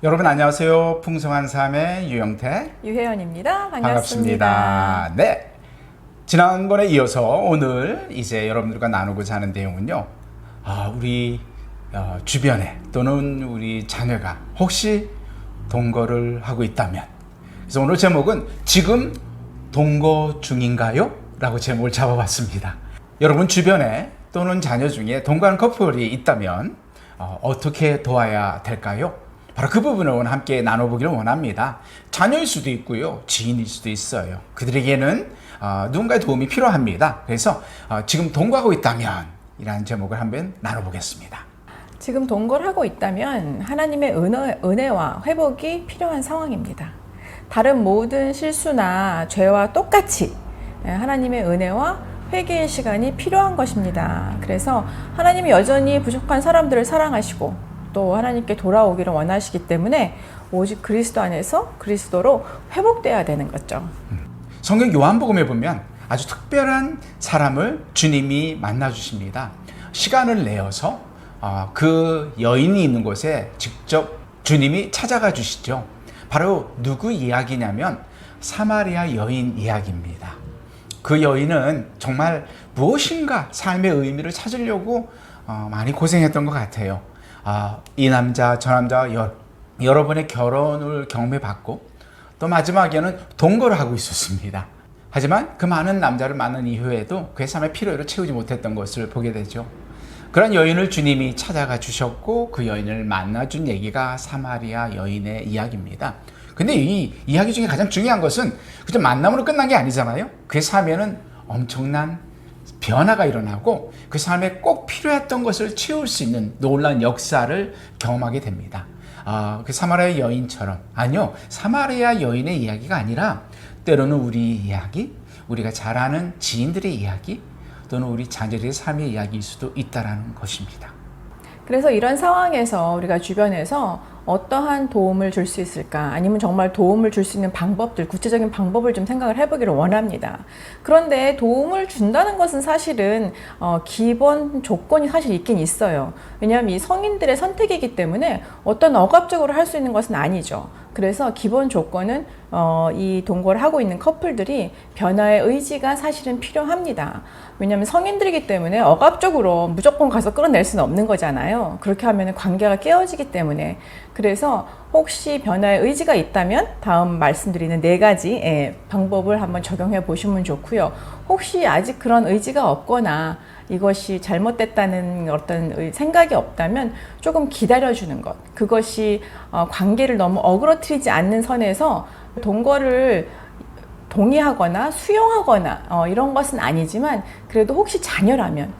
여러분 안녕하세요. 풍성한 삶의 유영태, 유혜연입니다. 반갑습니다. 네, 지난번에 이어서 오늘 이제 여러분들과 나누고자 하는 내용은요, 우리 주변에 또는 우리 자녀가 혹시 동거를 하고 있다면, 그래서 오늘 제목은 지금 동거 중인가요? 라고 제목을 잡아봤습니다. 여러분 주변에 또는 자녀 중에 동거하는 커플이 있다면 어떻게 도와야 될까요? 바로 그 부분을 오늘 함께 나눠보기를 원합니다. 자녀일 수도 있고요, 지인일 수도 있어요. 그들에게는 누군가의 도움이 필요합니다. 그래서 지금 동거하고 있다면 이라는 제목을 한번 나눠보겠습니다. 지금 동거를 하고 있다면 하나님의 은혜와 회복이 필요한 상황입니다. 다른 모든 실수나 죄와 똑같이 하나님의 은혜와 회개의 시간이 필요한 것입니다. 그래서 하나님이 여전히 부족한 사람들을 사랑하시고 또 하나님께 돌아오기를 원하시기 때문에 오직 그리스도 안에서 그리스도로 회복돼야 되는 거죠. 성경 요한복음에 보면 아주 특별한 사람을 주님이 만나주십니다. 시간을 내어서 그 여인이 있는 곳에 직접 주님이 찾아가 주시죠. 바로 누구 이야기냐면 사마리아 여인 이야기입니다. 그 여인은 정말 무엇인가 삶의 의미를 찾으려고 많이 고생했던 것 같아요. 이 남자 저 남자 여러 번의 결혼을 경험해봤고 또 마지막에는 동거를 하고 있었습니다. 하지만 그 많은 남자를 만난 이후에도 그의 삶의 필요를 채우지 못했던 것을 보게 되죠. 그런 여인을 주님이 찾아가 주셨고 그 여인을 만나준 얘기가 사마리아 여인의 이야기입니다. 근데 이 이야기 중에 가장 중요한 것은 그저 만남으로 끝난 게 아니잖아요. 그의 삶에는 엄청난 변화가 일어나고 그 삶에 꼭 필요했던 것을 채울 수 있는 놀라운 역사를 경험하게 됩니다. 그 사마리아 여인처럼, 아니요, 사마리아 여인의 이야기가 아니라 때로는 우리 이야기, 우리가 잘 아는 지인들의 이야기 또는 우리 자녀들의 삶의 이야기일 수도 있다는 것입니다. 그래서 이런 상황에서 우리가 주변에서 어떠한 도움을 줄 수 있을까? 아니면 정말 도움을 줄 수 있는 방법들, 구체적인 방법을 좀 생각을 해보기를 원합니다. 그런데 도움을 준다는 것은 사실은 기본 조건이 사실 있긴 있어요. 왜냐하면 이 성인들의 선택이기 때문에 어떤 억압적으로 할 수 있는 것은 아니죠. 그래서 기본 조건은 이 동거를 하고 있는 커플들이 변화의 의지가 사실은 필요합니다. 왜냐하면 성인들이기 때문에 억압적으로 무조건 가서 끌어낼 수는 없는 거잖아요. 그렇게 하면 관계가 깨어지기 때문에. 그래서 혹시 변화의 의지가 있다면 다음 말씀드리는 4가지 방법을 한번 적용해 보시면 좋고요. 혹시 아직 그런 의지가 없거나 이것이 잘못됐다는 어떤 생각이 없다면 조금 기다려주는 것, 그것이 관계를 너무 어그러뜨리지 않는 선에서 동거를 동의하거나 수용하거나 이런 것은 아니지만 그래도 혹시 자녀라면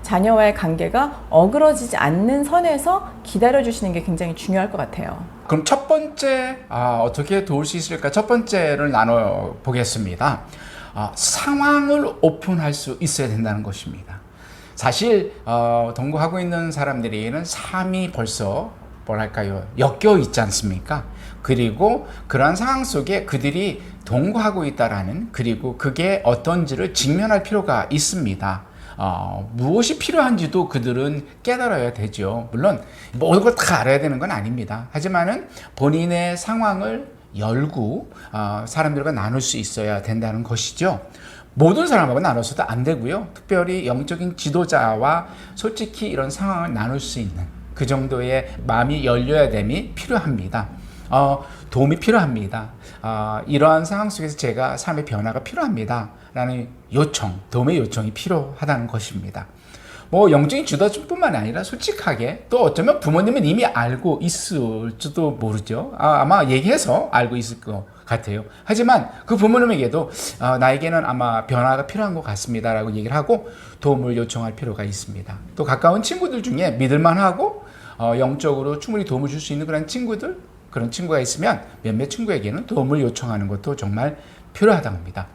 자녀와의 관계가 어그러지지 않는 선에서 기다려주시는 게 굉장히 중요할 것 같아요. 그럼 첫 번째 어떻게 도울 수 있을까? 첫 번째를 나눠보겠습니다. 상황을 오픈할 수 있어야 된다는 것입니다. 사실 동거하고 있는 사람들에게는 삶이 벌써 뭐랄까요, 엮여 있지 않습니까? 그리고 그러한 상황 속에 그들이 동거하고 있다라는, 그리고 그게 어떤지를 직면할 필요가 있습니다. 무엇이 필요한지도 그들은 깨달아야 되죠. 물론 모든 걸 다 알아야 되는 건 아닙니다. 하지만은 본인의 상황을 열고 사람들과 나눌 수 있어야 된다는 것이죠. 모든 사람하고 나눠서도 안 되고요. 특별히 영적인 지도자와 솔직히 이런 상황을 나눌 수 있는 그 정도의 마음이 열려야 됨이 필요합니다. 도움이 필요합니다. 이러한 상황 속에서 제가 삶의 변화가 필요합니다 라는 요청, 도움의 요청이 필요하다는 것입니다. 영적인 지도자뿐만 아니라 솔직하게, 또 어쩌면 부모님은 이미 알고 있을지도 모르죠. 아마 얘기해서 알고 있을 것 같아요. 하지만 그 부모님에게도 나에게는 아마 변화가 필요한 것 같습니다 라고 얘기를 하고 도움을 요청할 필요가 있습니다. 또 가까운 친구들 중에 믿을만하고 영적으로 충분히 도움을 줄 수 있는 그런 친구가 있으면 몇몇 친구에게는 도움을 요청하는 것도 정말 필요하다고 합니다.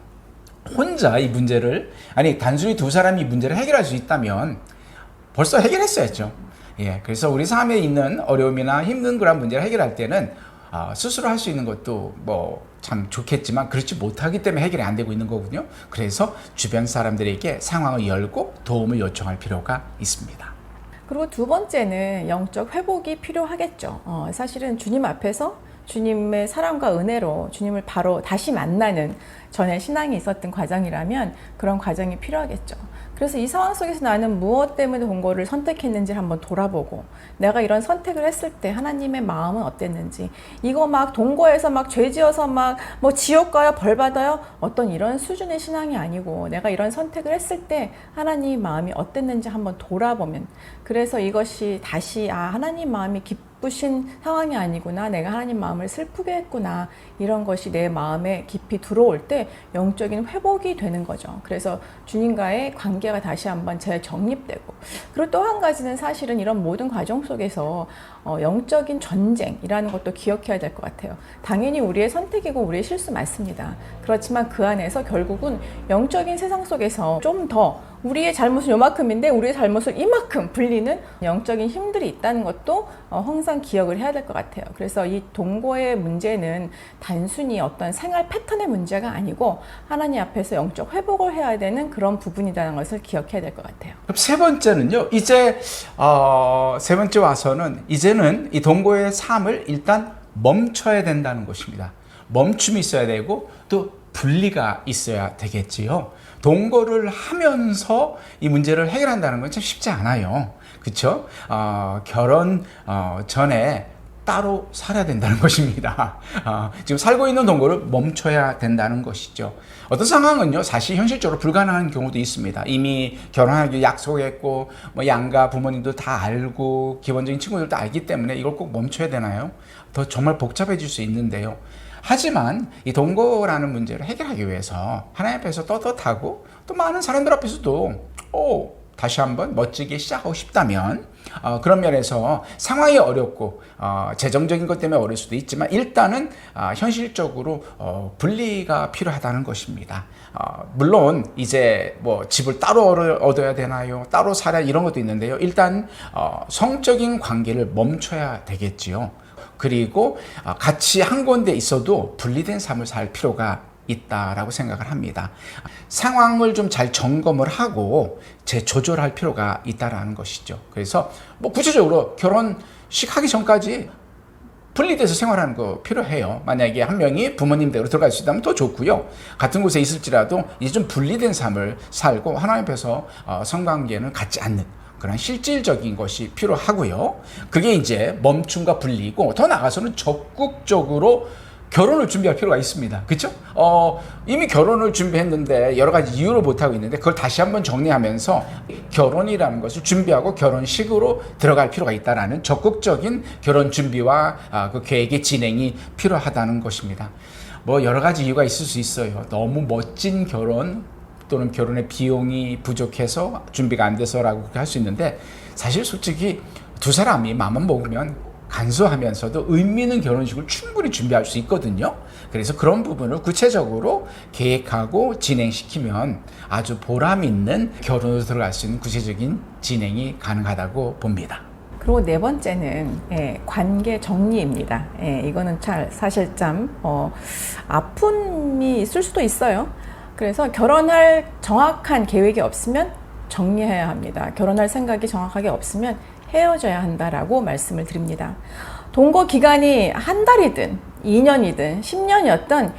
혼자 이 문제를, 단순히 두 사람이 이 문제를 해결할 수 있다면 벌써 해결했어야죠. 그래서 우리 삶에 있는 어려움이나 힘든 그런 문제를 해결할 때는 스스로 할 수 있는 것도 참 좋겠지만 그렇지 못하기 때문에 해결이 안 되고 있는 거거든요. 그래서 주변 사람들에게 상황을 열고 도움을 요청할 필요가 있습니다. 그리고 두 번째는 영적 회복이 필요하겠죠. 사실은 주님 앞에서 주님의 사랑과 은혜로 주님을 바로 다시 만나는 전에 신앙이 있었던 과정이라면 그런 과정이 필요하겠죠. 그래서 이 상황 속에서 나는 무엇 때문에 동거를 선택했는지를 한번 돌아보고 내가 이런 선택을 했을 때 하나님의 마음은 어땠는지, 이거 막 동거에서 막 죄지어서 막 뭐 지옥 가요 벌 받아요 어떤 이런 수준의 신앙이 아니고 내가 이런 선택을 했을 때 하나님 마음이 어땠는지 한번 돌아보면, 그래서 이것이 다시 하나님 마음이 기쁘신 상황이 아니구나, 내가 하나님 마음을 슬프게 했구나, 이런 것이 내 마음에 깊이 들어올 때 영적인 회복이 되는 거죠. 그래서 주님과의 관계가 다시 한번 재정립되고, 그리고 또 한 가지는 사실은 이런 모든 과정 속에서 영적인 전쟁이라는 것도 기억해야 될 것 같아요. 당연히 우리의 선택이고 우리의 실수 맞습니다. 그렇지만 그 안에서 결국은 영적인 세상 속에서 좀 더 우리의 잘못은 요만큼인데 우리의 잘못을 이만큼 불리는 영적인 힘들이 있다는 것도 항상 기억을 해야 될 것 같아요. 그래서 이 동거의 문제는 단순히 어떤 생활 패턴의 문제가 아니고 하나님 앞에서 영적 회복을 해야 되는 그런 부분이라는 것을 기억해야 될 것 같아요. 그럼 세 번째는요. 이제 세 번째 와서는 이제는 이 동거의 삶을 일단 멈춰야 된다는 것입니다. 멈춤이 있어야 되고 또 분리가 있어야 되겠지요. 동거를 하면서 이 문제를 해결한다는 건 참 쉽지 않아요. 그렇죠? 결혼 전에 따로 살아야 된다는 것입니다. 지금 살고 있는 동거를 멈춰야 된다는 것이죠. 어떤 상황은요, 사실 현실적으로 불가능한 경우도 있습니다. 이미 결혼하기 약속했고, 뭐 양가 부모님도 다 알고, 기본적인 친구들도 알기 때문에 이걸 꼭 멈춰야 되나요? 더 정말 복잡해질 수 있는데요. 하지만 이 동거라는 문제를 해결하기 위해서 하나님 앞에서 떳떳하고 또 많은 사람들 앞에서도 다시 한번 멋지게 시작하고 싶다면 그런 면에서 상황이 어렵고 재정적인 것 때문에 어려울 수도 있지만 일단은 현실적으로 분리가 필요하다는 것입니다. 물론 이제 뭐 집을 따로 얻어야 되나요? 따로 살아야 이런 것도 있는데요. 일단 성적인 관계를 멈춰야 되겠지요. 그리고 같이 한 곳에 있어도 분리된 삶을 살 필요가 있다라고 생각을 합니다. 상황을 좀 잘 점검을 하고 재조절할 필요가 있다라는 것이죠. 그래서 뭐 구체적으로 결혼식 하기 전까지 분리돼서 생활하는 거 필요해요. 만약에 한 명이 부모님 댁으로 들어갈 수 있다면 더 좋고요. 같은 곳에 있을지라도 이제 좀 분리된 삶을 살고 하나님 앞에서 성관계는 갖지 않는 그런 실질적인 것이 필요하고요. 그게 이제 멈춤과 분리고 더 나아가서는 적극적으로 결혼을 준비할 필요가 있습니다. 그렇죠? 이미 결혼을 준비했는데 여러 가지 이유로 못하고 있는데 그걸 다시 한번 정리하면서 결혼이라는 것을 준비하고 결혼식으로 들어갈 필요가 있다라는 적극적인 결혼 준비와 그 계획의 진행이 필요하다는 것입니다. 뭐 여러 가지 이유가 있을 수 있어요. 너무 멋진 결혼 또는 결혼의 비용이 부족해서 준비가 안 돼서라고 그렇게 할 수 있는데 사실 솔직히 두 사람이 마음만 먹으면 간소하면서도 의미 있는 결혼식을 충분히 준비할 수 있거든요. 그래서 그런 부분을 구체적으로 계획하고 진행시키면 아주 보람 있는 결혼으로 들어갈 수 있는 구체적인 진행이 가능하다고 봅니다. 그리고 네 번째는 관계 정리입니다. 이거는 사실 참 아픔이 있을 수도 있어요. 그래서 결혼할 정확한 계획이 없으면 정리해야 합니다. 결혼할 생각이 정확하게 없으면 헤어져야 한다라고 말씀을 드립니다. 동거 기간이 한 달이든 2년이든 10년이었던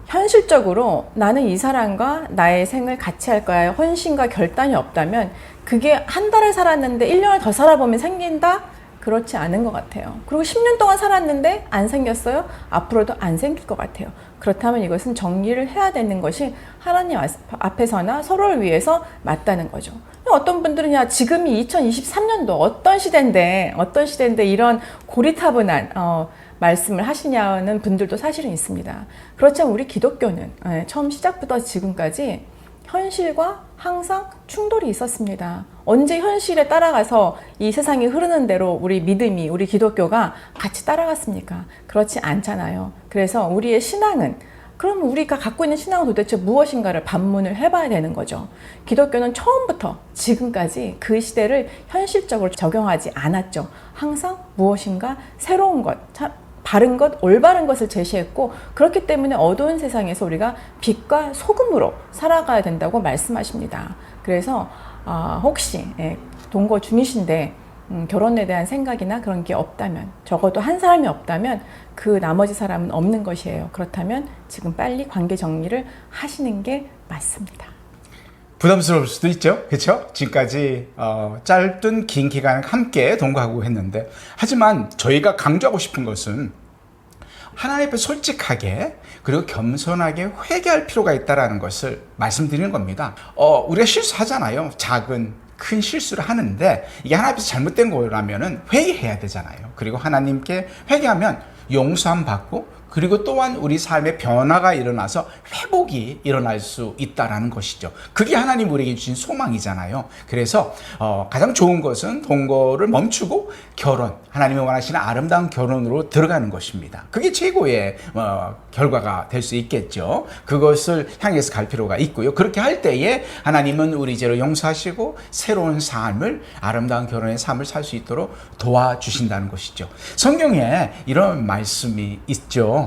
현실적으로 나는 이 사람과 나의 생을 같이 할 거야 헌신과 결단이 없다면 그게 한 달을 살았는데 1년을 더 살아보면 생긴다? 그렇지 않은 것 같아요. 그리고 10년 동안 살았는데 안 생겼어요? 앞으로도 안 생길 것 같아요. 그렇다면 이것은 정리를 해야 되는 것이 하나님 앞에서나 서로를 위해서 맞다는 거죠. 어떤 분들은 야 지금이 2023년도 어떤 시대인데 이런 고리타분한 말씀을 하시냐는 분들도 사실은 있습니다. 그렇지만 우리 기독교는 처음 시작부터 지금까지 현실과 항상 충돌이 있었습니다. 언제 현실에 따라가서 이 세상이 흐르는 대로 우리 믿음이, 우리 기독교가 같이 따라갔습니까? 그렇지 않잖아요. 그래서 우리의 신앙은, 그럼 우리가 갖고 있는 신앙은 도대체 무엇인가를 반문을 해봐야 되는 거죠. 기독교는 처음부터 지금까지 그 시대를 현실적으로 적용하지 않았죠. 항상 무엇인가 새로운 것, 바른 것, 올바른 것을 제시했고, 그렇기 때문에 어두운 세상에서 우리가 빛과 소금으로 살아가야 된다고 말씀하십니다. 그래서 혹시 동거 중이신데 결혼에 대한 생각이나 그런 게 없다면, 적어도 한 사람이 없다면 그 나머지 사람은 없는 것이에요. 그렇다면 지금 빨리 관계 정리를 하시는 게 맞습니다. 부담스러울 수도 있죠. 그렇죠? 지금까지 짧든 긴 기간 함께 동거하고 했는데, 하지만 저희가 강조하고 싶은 것은 하나님 앞에 솔직하게 그리고 겸손하게 회개할 필요가 있다는 것을 말씀드리는 겁니다. 우리가 실수하잖아요. 작은 큰 실수를 하는데 이게 하나님 앞에서 잘못된 거라면 회개해야 되잖아요. 그리고 하나님께 회개하면 용서함 받고, 그리고 또한 우리 삶의 변화가 일어나서 회복이 일어날 수 있다는 것이죠. 그게 하나님 우리에게 주신 소망이잖아요. 그래서 가장 좋은 것은 동거를 멈추고 결혼, 하나님이 원하시는 아름다운 결혼으로 들어가는 것입니다. 그게 최고의 결과가 될 수 있겠죠. 그것을 향해서 갈 필요가 있고요. 그렇게 할 때에 하나님은 우리 죄를 용서하시고 새로운 삶을, 아름다운 결혼의 삶을 살 수 있도록 도와주신다는 것이죠. 성경에 이런 말씀이 있죠.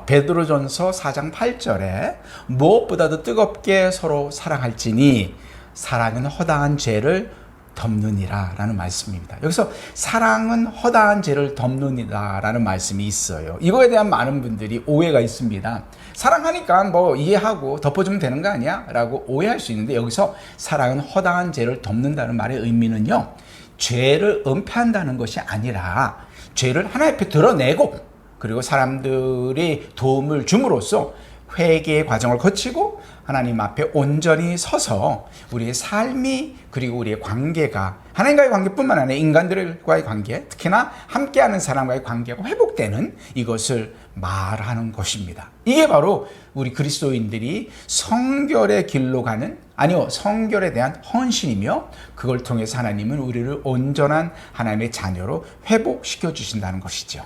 베드로전서 4장 8절에 무엇보다도 뜨겁게 서로 사랑할지니 사랑은 허다한 죄를 덮느니라 라는 말씀입니다. 여기서 사랑은 허다한 죄를 덮느니라 라는 말씀이 있어요. 이거에 대한 많은 분들이 오해가 있습니다. 사랑하니까 뭐 이해하고 덮어주면 되는 거 아니야? 라고 오해할 수 있는데, 여기서 사랑은 허다한 죄를 덮는다는 말의 의미는요, 죄를 은폐한다는 것이 아니라 죄를 하나님 앞에 드러내고, 그리고 사람들이 도움을 줌으로써 회개의 과정을 거치고 하나님 앞에 온전히 서서 우리의 삶이, 그리고 우리의 관계가, 하나님과의 관계뿐만 아니라 인간들과의 관계, 특히나 함께하는 사람과의 관계가 회복되는 이것을 말하는 것입니다. 이게 바로 우리 그리스도인들이 성결의 길로 가는, 아니요, 성결에 대한 헌신이며, 그걸 통해서 하나님은 우리를 온전한 하나님의 자녀로 회복시켜 주신다는 것이죠.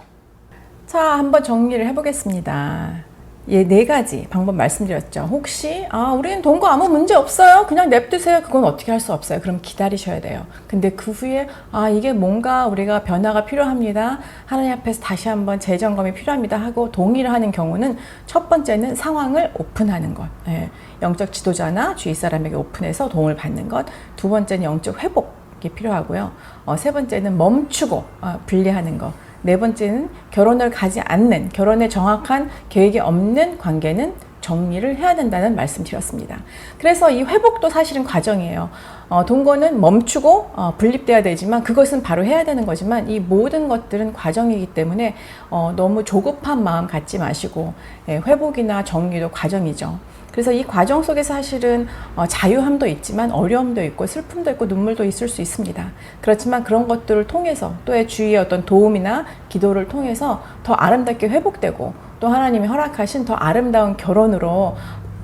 자, 한번 정리를 해보겠습니다. 예, 4가지 방법 말씀드렸죠. 혹시 우리는 동거 아무 문제 없어요, 그냥 냅두세요, 그건 어떻게 할 수 없어요. 그럼 기다리셔야 돼요. 근데 그 후에 이게 뭔가 우리가 변화가 필요합니다, 하나님 앞에서 다시 한번 재점검이 필요합니다 하고 동의를 하는 경우는, 첫 번째는 상황을 오픈하는 것, 영적 지도자나 주위 사람에게 오픈해서 도움을 받는 것. 두 번째는 영적 회복이 필요하고요. 세 번째는 멈추고 분리하는 것. 네 번째는 결혼을 가지 않는, 결혼에 정확한 계획이 없는 관계는 정리를 해야 된다는 말씀 드렸습니다. 그래서 이 회복도 사실은 과정이에요. 동거는 멈추고 분립돼야 되지만, 그것은 바로 해야 되는 거지만, 이 모든 것들은 과정이기 때문에 너무 조급한 마음 갖지 마시고, 회복이나 정리도 과정이죠. 그래서 이 과정 속에서 사실은 자유함도 있지만 어려움도 있고 슬픔도 있고 눈물도 있을 수 있습니다. 그렇지만 그런 것들을 통해서, 또의 주위의 어떤 도움이나 기도를 통해서 더 아름답게 회복되고, 또 하나님이 허락하신 더 아름다운 결혼으로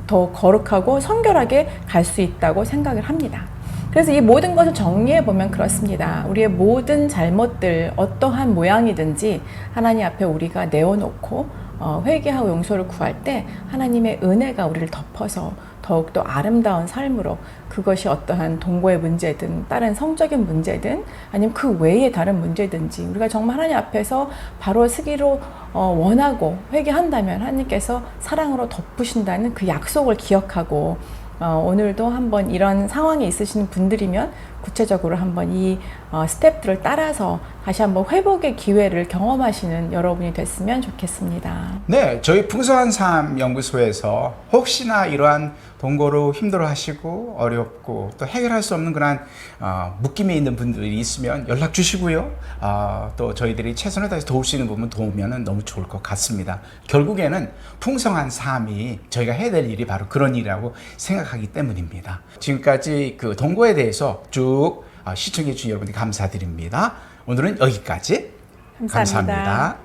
더 거룩하고 성결하게 갈 수 있다고 생각을 합니다. 그래서 이 모든 것을 정리해 보면 그렇습니다. 우리의 모든 잘못들, 어떠한 모양이든지 하나님 앞에 우리가 내어놓고 회개하고 용서를 구할 때 하나님의 은혜가 우리를 덮어서 더욱더 아름다운 삶으로, 그것이 어떠한 동거의 문제든 다른 성적인 문제든 아니면 그 외의 다른 문제든지, 우리가 정말 하나님 앞에서 바로 서기로 원하고 회개한다면 하나님께서 사랑으로 덮으신다는 그 약속을 기억하고, 오늘도 한번 이런 상황이 있으신 분들이면 구체적으로 한번 이 스텝들을 따라서 다시 한번 회복의 기회를 경험하시는 여러분이 됐으면 좋겠습니다. 네, 저희 풍성한 삶 연구소에서 혹시나 이러한 동거로 힘들어하시고 어렵고 또 해결할 수 없는 그런 묶임에 있는 분들이 있으면 연락 주시고요. 또 저희들이 최선을 다해서 도울 수 있는 부분 도우면 너무 좋을 것 같습니다. 결국에는 풍성한 삶이 저희가 해야 될 일이 바로 그런 일이라고 생각하기 때문입니다. 지금까지 그 동거에 대해서 쭉 시청해 주신 여러분들 감사드립니다. 오늘은 여기까지. 감사합니다.